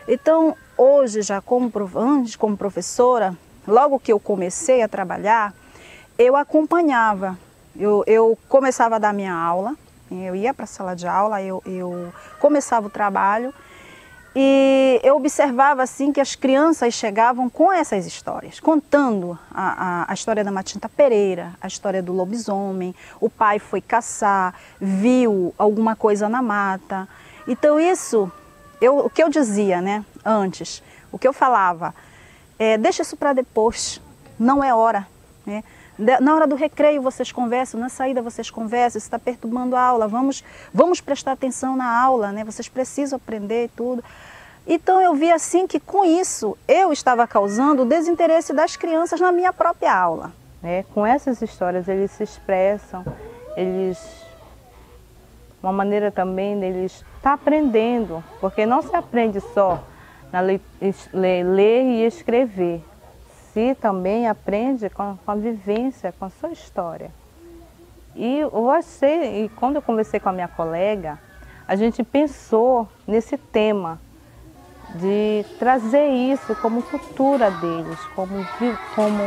Então, hoje, antes como professora, logo que eu comecei a trabalhar, eu acompanhava. Eu começava a dar minha aula, eu ia para a sala de aula, eu começava o trabalho e eu observava assim que as crianças chegavam com essas histórias, contando a história da Matinta Pereira, a história do lobisomem, o pai foi caçar, viu alguma coisa na mata. Então isso, o que eu dizia, né, antes, o que eu falava, deixa isso para depois, não é hora, né? Na hora do recreio vocês conversam, na saída vocês conversam, isso está perturbando a aula, vamos prestar atenção na aula, né? Vocês precisam aprender tudo. Então eu vi assim que com isso eu estava causando o desinteresse das crianças na minha própria aula. Com essas histórias eles se expressam, uma maneira também deles estar aprendendo, porque não se aprende só na ler e escrever. Se também aprende com a vivência, com a sua história. E quando eu conversei com a minha colega, a gente pensou nesse tema de trazer isso como cultura deles, como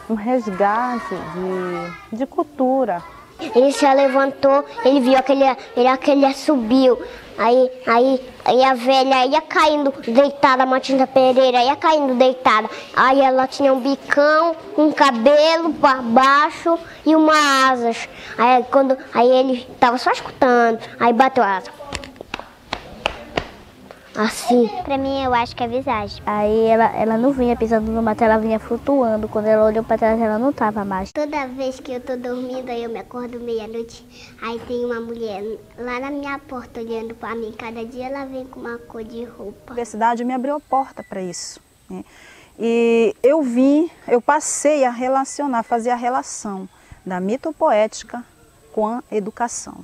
um resgate de cultura. Ele se levantou, ele viu aquele subiu, aí a velha ia caindo deitada, a Matinta Pereira ia caindo deitada. Aí ela tinha um bicão, um cabelo para baixo e uma asas. Aí ele estava só escutando, aí bateu a asa. Assim. Pra mim, eu acho que é visagem. Aí ela não vinha pisando no mato, ela vinha flutuando. Quando ela olhou pra trás, ela não estava mais. Toda vez que eu tô dormindo, aí eu me acordo meia-noite, aí tem uma mulher lá na minha porta olhando pra mim. Cada dia ela vem com uma cor de roupa. A universidade me abriu a porta para isso, né? E eu passei a relacionar, fazer a relação da mitopoética com a educação.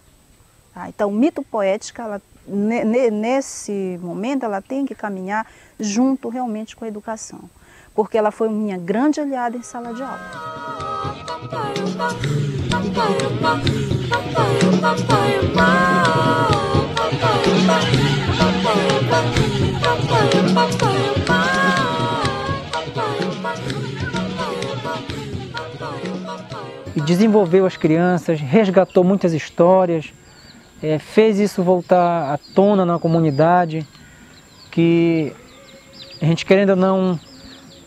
Tá? Então, mitopoética, nesse momento, ela tem que caminhar junto realmente com a educação, porque ela foi minha grande aliada em sala de aula. E desenvolveu as crianças, resgatou muitas histórias, fez isso voltar à tona na comunidade, que a gente, querendo ou não,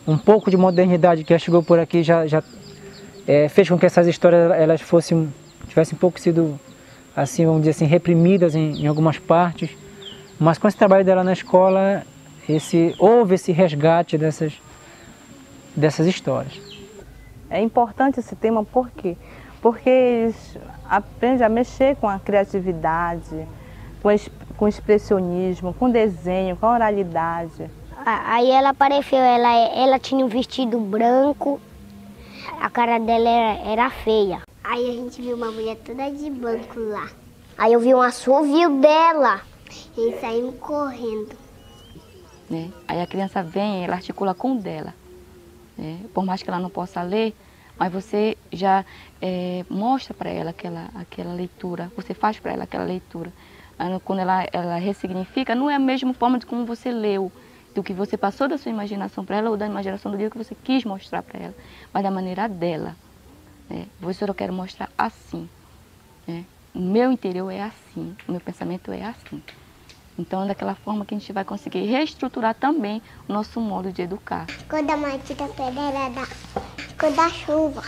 um pouco de modernidade que já chegou por aqui já fez com que essas histórias elas tivessem um pouco sido, assim, vamos dizer assim, reprimidas em algumas partes, mas com esse trabalho dela na escola houve esse resgate dessas histórias. É importante esse tema por quê? Porque eles aprendem a mexer com a criatividade, com o expressionismo, com o desenho, com a oralidade. Aí ela apareceu, ela tinha um vestido branco, a cara dela era feia. Aí a gente viu uma mulher toda de branco lá. Aí eu vi um assovio dela. E saímos correndo. Aí a criança vem, ela articula com o dela. Por mais que ela não possa ler, mas você já mostra para ela aquela leitura, você faz para ela aquela leitura. Quando ela ressignifica, não é a mesma forma de como você leu, do que você passou da sua imaginação para ela ou da imaginação do dia que você quis mostrar para ela, mas da maneira dela. Professora, eu quero mostrar assim. O meu interior é assim, o meu pensamento é assim. Então é daquela forma que a gente vai conseguir reestruturar também o nosso modo de educar. Quando a Matinta Pereira dá, quando a chuva.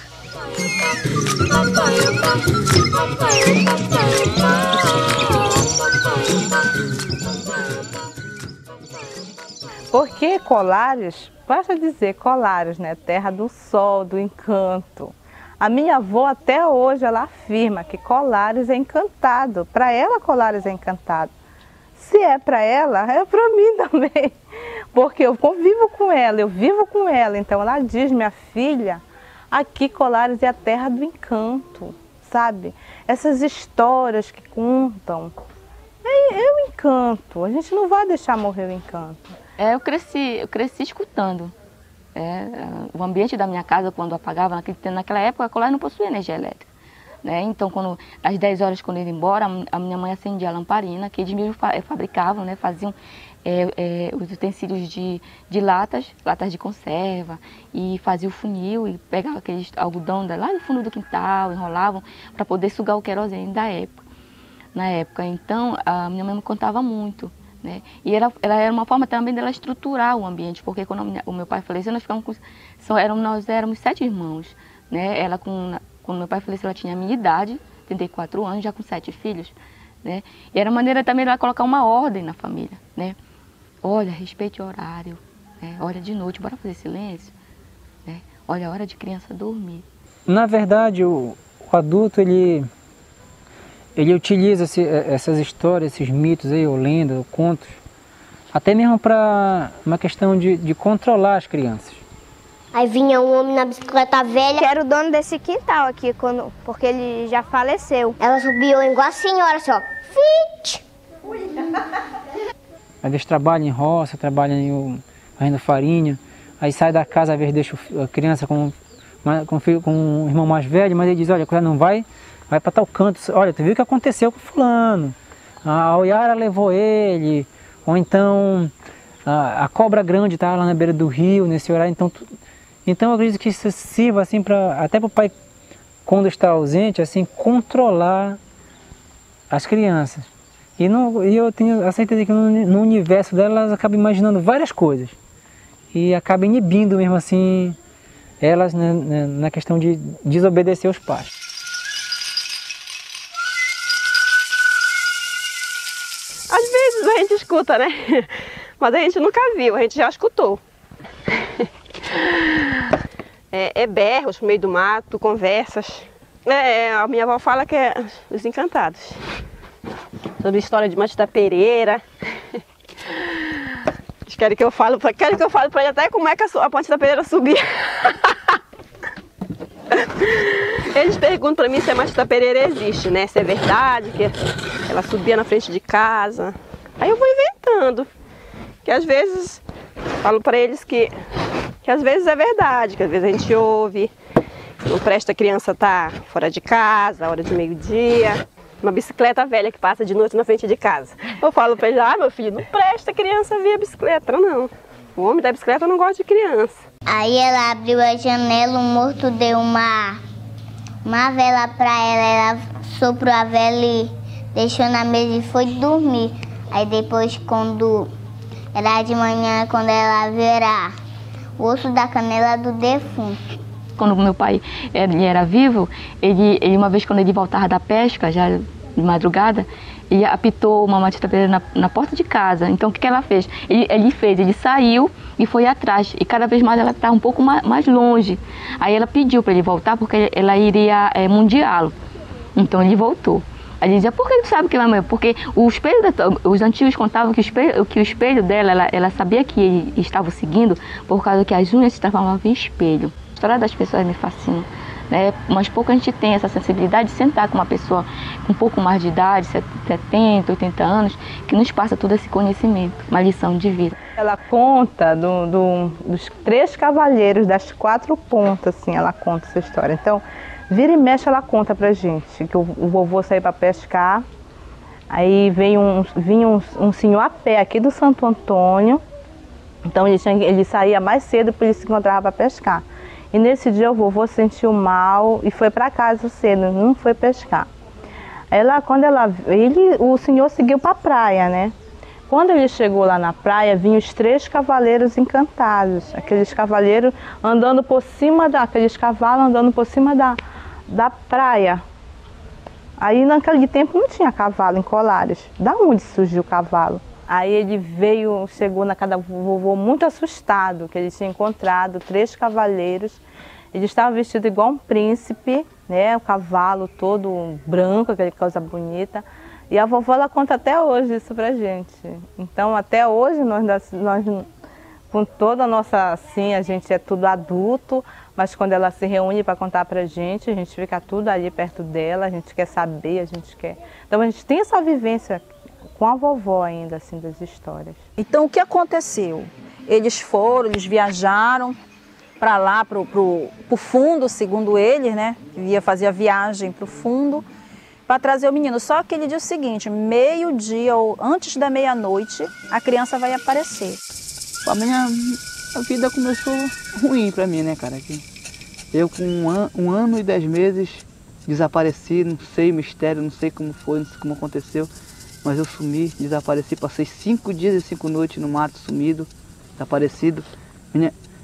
Porque Colares, basta dizer Colares, né? Terra do sol, do encanto. A minha avó até hoje ela afirma que Colares é encantado. Para ela, Colares é encantado. Se é para ela, é para mim também. Porque eu convivo com ela, eu vivo com ela. Então ela diz, minha filha, aqui Colares é a terra do encanto, sabe? Essas histórias que contam, é o encanto. A gente não vai deixar morrer o encanto. Eu cresci escutando. O ambiente da minha casa, quando apagava, naquela época, a Colares não possuía energia elétrica. né? Então, às 10 horas, quando ele ia embora, a minha mãe acendia a lamparina, que eles mesmos fabricavam, né? Faziam os utensílios de latas de conserva, e fazia o funil e pegava aqueles algodão lá no fundo do quintal, enrolavam para poder sugar o querosene na época. Então, a minha mãe me contava muito, né? E ela era uma forma também dela estruturar o ambiente, porque quando o meu pai faleceu, nós éramos 7 irmãos, né? Quando meu pai faleceu, ela tinha a minha idade, 34 anos, já com 7 filhos, né? E era maneira também dela colocar uma ordem na família, né? Olha, respeite o horário, né? Olha, de noite, bora fazer silêncio, né? Olha, a hora de criança dormir. Na verdade, o adulto, ele utiliza essas histórias, esses mitos aí, ou lendas, ou contos, até mesmo para uma questão de controlar as crianças. Aí vinha um homem na bicicleta velha. Que era o dono desse quintal aqui, porque ele já faleceu. Ela subiu igual a senhora, assim, ó. Fit! Eles trabalham em roça, trabalham fazendo farinha, aí sai da casa, às vezes deixa a criança com um irmão mais velho, mas ele diz, olha, não vai para tal canto, olha, tu viu o que aconteceu com fulano, a Oyara levou ele, ou então a cobra grande está lá na beira do rio, nesse horário, então eu acredito que isso sirva assim, até para o pai, quando está ausente, assim, controlar as crianças. E eu tenho a certeza que no universo dela, elas acabam imaginando várias coisas. E acabam inibindo mesmo assim, elas, né, na questão de desobedecer os pais. Às vezes a gente escuta, né? Mas a gente nunca viu, a gente já escutou. Berros no meio do mato, conversas. A minha avó fala que é os encantados. Sobre a história de Matita Pereira. Eles querem que eu fale para ele até como é que a Matita Pereira subia. Eles perguntam para mim se a Matita Pereira existe, né? Se é verdade, que ela subia na frente de casa. Aí eu vou inventando. Que às vezes, falo para eles que às vezes é verdade, que às vezes a gente ouve. Não presta a criança estar fora de casa, hora de meio-dia. Uma bicicleta velha que passa de noite na frente de casa. Eu falo para ele, meu filho, não presta a criança vir a bicicleta, não. O homem da bicicleta não gosta de criança. Aí ela abriu a janela, o morto deu uma vela para ela soprou a vela e deixou na mesa e foi dormir. Aí depois, quando era de manhã, quando ela viu, era o osso da canela do defunto. Quando meu pai era vivo, ele uma vez quando ele voltava da pesca, já de madrugada, ele apitou uma Matita Pereira na porta de casa. Então o que ela fez? Ele saiu e foi atrás, e cada vez mais ela estava um pouco mais longe. Aí ela pediu para ele voltar porque ela iria mundiá-lo. Então ele voltou. Aí ele dizia, por que ele sabe que ela morreu? Porque os antigos contavam que o espelho dela, ela sabia que ele estava seguindo por causa que as unhas se transformavam em espelho. A história das pessoas me fascina, né? Mas pouco a gente tem essa sensibilidade de sentar com uma pessoa com um pouco mais de idade, 70, 80 anos, que nos passa todo esse conhecimento, uma lição de vida. Ela conta dos 3 cavalheiros, das 4 pontas, assim, ela conta essa história. Então, vira e mexe ela conta pra gente, que o vovô saiu para pescar, aí vinha um senhor a pé aqui do Santo Antônio, então ele saía mais cedo porque ele se encontrava para pescar. E nesse dia o vovô se sentiu mal e foi para casa cedo, não foi pescar. O senhor seguiu para a praia, né? Quando ele chegou lá na praia, vinham os 3 cavaleiros encantados, aqueles cavaleiros andando por cima aqueles cavalos andando por cima da praia. Aí naquele tempo não tinha cavalo em Colares. Da onde surgiu o cavalo? Aí ele chegou na casa do vovô muito assustado, que ele tinha encontrado 3 cavaleiros. Eles estavam vestidos igual um príncipe, né? O cavalo todo branco, aquela coisa bonita. E a vovó, ela conta até hoje isso pra gente. Então, até hoje, nós com toda a nossa, assim, a gente é tudo adulto, mas quando ela se reúne para contar pra gente, a gente fica tudo ali perto dela, a gente quer saber, a gente quer... Então, a gente tem essa vivência com a vovó ainda, assim, das histórias. Então, o que aconteceu? Eles viajaram, para lá, para o fundo, segundo eles, né? Ia fazer a viagem para o fundo para trazer o menino. Só que ele disse o seguinte, meio-dia ou antes da meia-noite, a criança vai aparecer. A vida começou ruim para mim, né, cara? Eu com um ano e 10 meses desapareci, não sei o mistério, não sei como foi, não sei como aconteceu, mas eu sumi, desapareci, passei 5 dias e 5 noites no mato sumido, desaparecido.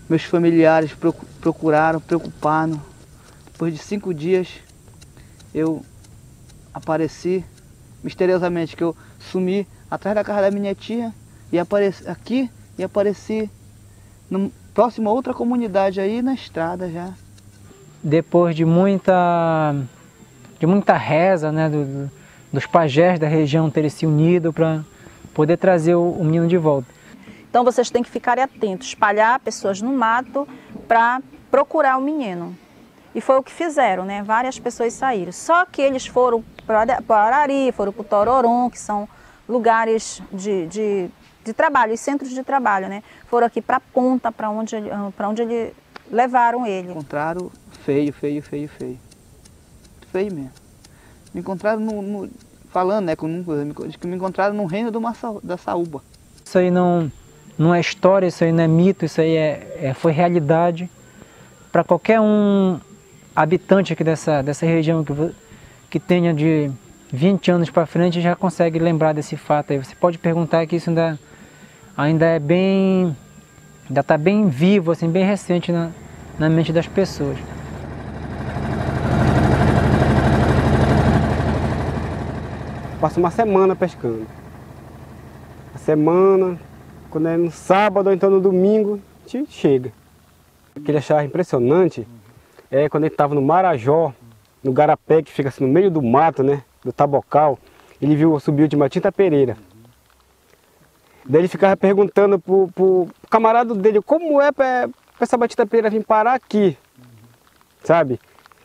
Meus familiares procuraram, preocuparam. Depois de 5 dias eu apareci misteriosamente, que eu sumi atrás da casa da minha tia e apareci aqui e apareci próximo a outra comunidade aí na estrada já. Depois de muita reza, né, dos pajés da região terem se unido para poder trazer o menino de volta. Então vocês têm que ficar atentos, espalhar pessoas no mato para procurar o menino. E foi o que fizeram, né? Várias pessoas saíram. Só que eles foram para o Arari, foram para o Tororom, que são lugares de trabalho, centros de trabalho, né? Foram aqui para a ponta, para onde ele levaram ele. Encontraram feio. Feio mesmo. Me encontraram falando, né, que me encontraram no reino da Saúba. Isso aí não é história, isso aí não é mito, isso aí foi realidade. Para qualquer habitante aqui dessa região que tenha de 20 anos para frente já consegue lembrar desse fato aí. Você pode perguntar que isso ainda está bem vivo, assim, bem recente na mente das pessoas. Passa uma semana pescando. A semana, quando é no sábado ou então no domingo, a gente chega. O que ele achava impressionante é quando ele estava no Marajó, no Garapé, que fica assim no meio do mato, né, do Tabocal, ele subiu de Matinta Pereira. Daí ele ficava perguntando pro camarada dele como é para essa Matinta Pereira vir parar aqui, sabe?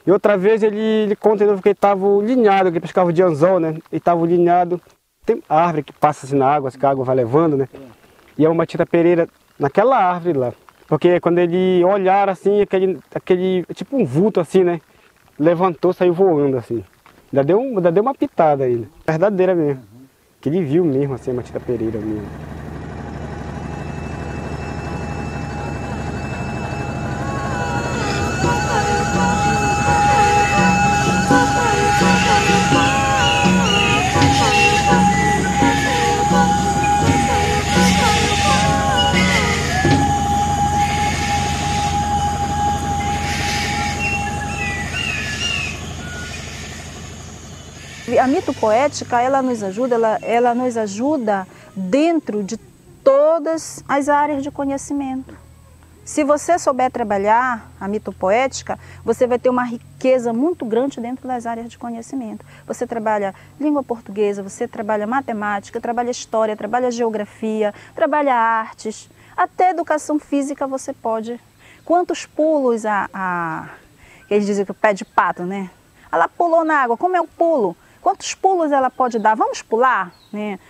E outra vez ele conta de novo que ele estava linhado, que ele pescava de anzol, né? Ele estava linhado. Tem árvore que passa assim na água, que a água vai levando, né? E é uma Matinta Pereira naquela árvore lá. Porque quando ele olhar assim, aquele tipo um vulto assim, né? Levantou, saiu voando assim. Ainda deu uma pitada aí, né? Verdadeira mesmo. Que ele viu mesmo assim a Matinta Pereira mesmo. A mitopoética, ela nos ajuda dentro de todas as áreas de conhecimento. Se você souber trabalhar a mitopoética, você vai ter uma riqueza muito grande dentro das áreas de conhecimento. Você trabalha língua portuguesa, você trabalha matemática, trabalha história, trabalha geografia, trabalha artes, até educação física você pode. Quantos pulos eles dizem que o pé de pato, né? Ela pulou na água, como é o pulo? Quantos pulos ela pode dar? Vamos pular? Né?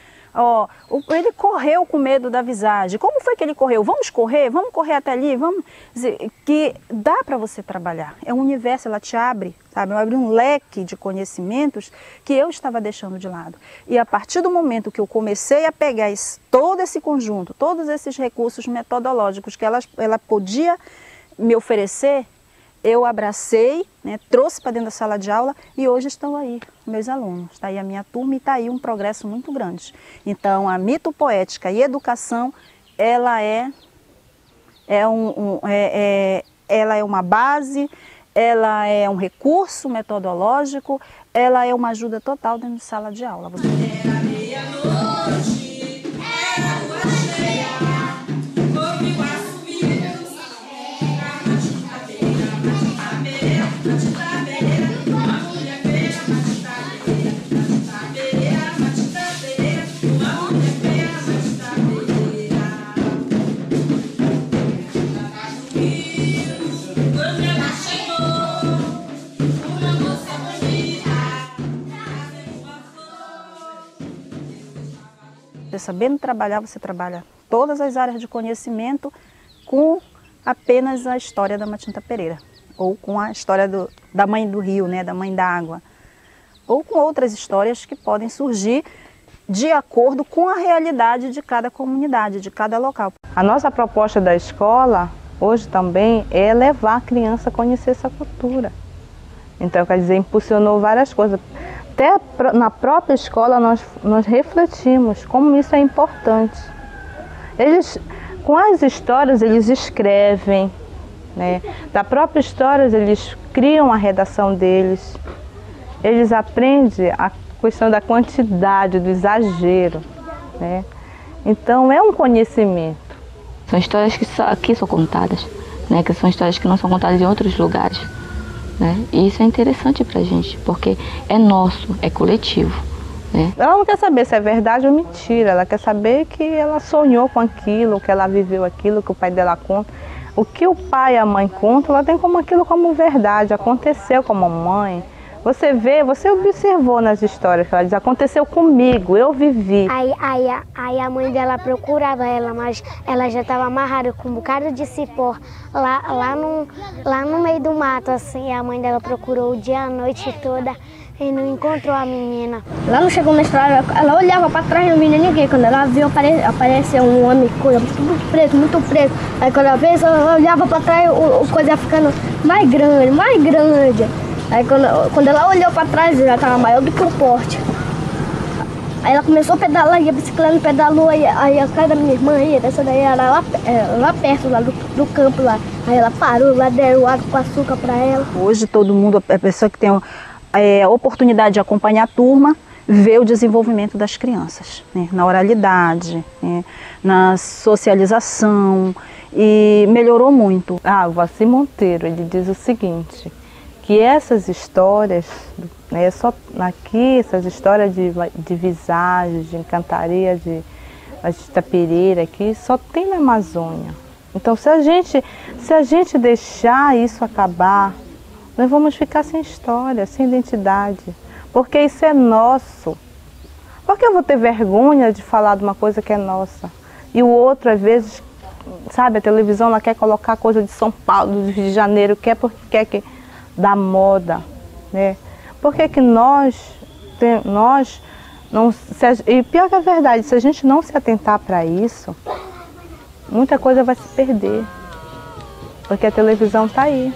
Ele correu com medo da visagem. Como foi que ele correu? Vamos correr até ali, vamos dizer, que dá para você trabalhar. É um universo, ela te abre, sabe? Abre um leque de conhecimentos que eu estava deixando de lado. E a partir do momento que eu comecei a pegar todo esse conjunto, todos esses recursos metodológicos que ela podia me oferecer, eu abracei, né, trouxe para dentro da sala de aula e hoje estão aí meus alunos, está aí a minha turma e está aí um progresso muito grande. Então a mitopoética e educação, ela é uma base, ela é um recurso metodológico, ela é uma ajuda total dentro de sala de aula. Era meia-noite, era lua cheia, ouviu assobio. Sabendo trabalhar, você trabalha todas as áreas de conhecimento com apenas a história da Matinta Pereira, ou com a história da mãe do rio, né, da mãe da água, ou com outras histórias que podem surgir de acordo com a realidade de cada comunidade, de cada local. A nossa proposta da escola hoje também é levar a criança a conhecer essa cultura. Então, quer dizer, impulsionou várias coisas. Até na própria escola nós refletimos como isso é importante. Eles, com as histórias, eles escrevem, né? Da própria história, eles criam a redação deles. Eles aprendem a questão da quantidade, do exagero, né? Então, é um conhecimento. São histórias que só aqui são contadas, né? Que são histórias que não são contadas em outros lugares, né? E isso é interessante pra gente, porque é nosso, é coletivo, né? Ela não quer saber se é verdade ou mentira, ela quer saber que ela sonhou com aquilo, que ela viveu aquilo, que o pai dela conta. O que o pai e a mãe contam, ela tem como aquilo como verdade, aconteceu com a mamãe. Você vê, você observou nas histórias que ela diz, aconteceu comigo, eu vivi. Aí a mãe dela procurava ela, mas ela já estava amarrada com um bocado de cipó lá no meio do mato, assim. A mãe dela procurou o dia, a noite toda e não encontrou a menina. Lá não chegou na estrada, ela olhava para trás, não via ninguém. Quando ela viu aparecer um homem, coisa muito preto. Aí quando ela fez, ela olhava para trás, o coisa ia ficando mais grande. Aí quando ela olhou para trás, já estava maior do que o porte. Aí ela começou a pedalar, e a bicicleta pedalou, aí a casa da minha irmã ia, essa daí era lá perto, lá do campo lá. Aí ela parou, lá deram água com açúcar para ela. Hoje todo mundo, a pessoa que tem a oportunidade de acompanhar a turma, vê o desenvolvimento das crianças, né? Na oralidade, né? Na socialização, e melhorou muito. O Voci Monteiro, ele diz o seguinte, que essas histórias, né, só aqui, essas histórias de visagens, de encantaria, de Matinta Pereira aqui, só tem na Amazônia. Então, se a gente deixar isso acabar, nós vamos ficar sem história, sem identidade, porque isso é nosso. Por que eu vou ter vergonha de falar de uma coisa que é nossa? E o outro, às vezes, sabe, a televisão ela quer colocar coisa de São Paulo, do Rio de Janeiro, quer porque quer que da moda, né? Por que nós não, e pior que a verdade, se a gente não se atentar para isso, muita coisa vai se perder, porque a televisão está aí.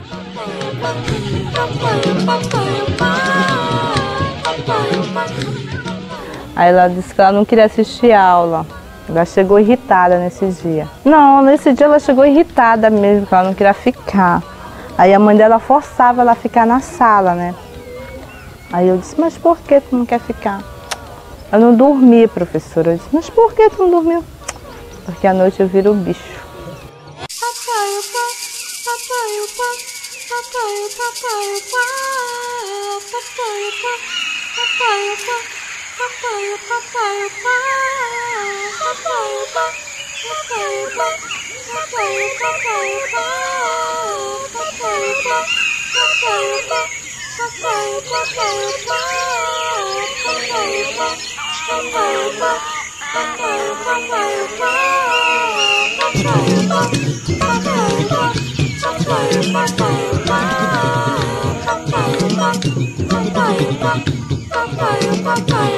Aí ela disse que ela não queria assistir a aula, ela chegou irritada nesse dia. Não, nesse dia ela chegou irritada mesmo, que ela não queria ficar. Aí a mãe dela forçava ela a ficar na sala, né? Aí eu disse, mas por que tu não quer ficar? Eu não dormi, professora. Eu disse, mas por que tu não dormiu? Porque à noite eu viro o bicho. Papai,